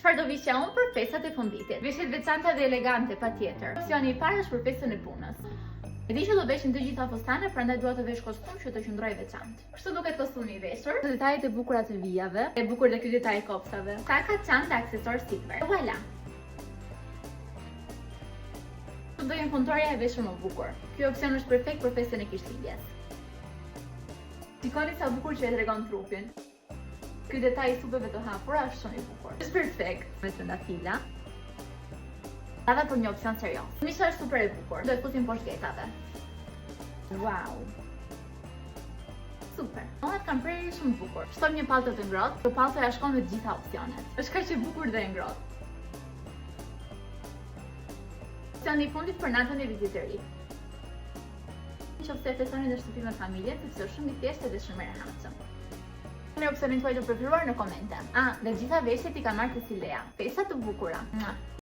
Çfarë do vishja unë për festat e funditit? Veshjet veçanta dhe elegante patjetër. Opsioni i parë është për festën e punës. E di që do veshin të gjitha fustane, prandaj dua të vesh kostum që të qëndroj veçantë. Kështu duket kostumi i veshur. Detajet e bukura të vijave, e bukur dhe ky detaj i kopsave. Taka, çantë, aksesor silver. Voilà. Do jem punëtorja e veshur më bukur. Ky opsion është perfekt për festën e krishtlindjes. Shikoni sa bukur që e tregon trupin. Ky detaj i supeve të hapura është shumë i bukur. Është perfekt me trëndafila. Edhe për një opsion serioz. Misha është super e bukur. Do e fusim poshtë getave. Wow. Super. Mohat kanë prerje shumë bukur. Shtojmë një palto të ngrohtë. Kjo palto ja shkon me të gjitha opsionet. Është kaq e bukur dhe e ngrohtë. Opsioni i fundit për natën e vizitërit. Nëse e fesoni në shtëpi me familjen, sepse është shumë i thjeshtë dhe shumë e rehatshëm. Në opsionin tuaj të preferuar në komente. Dhe gjitha veshjet i kanë marrë të si Lea. Festa të bukura.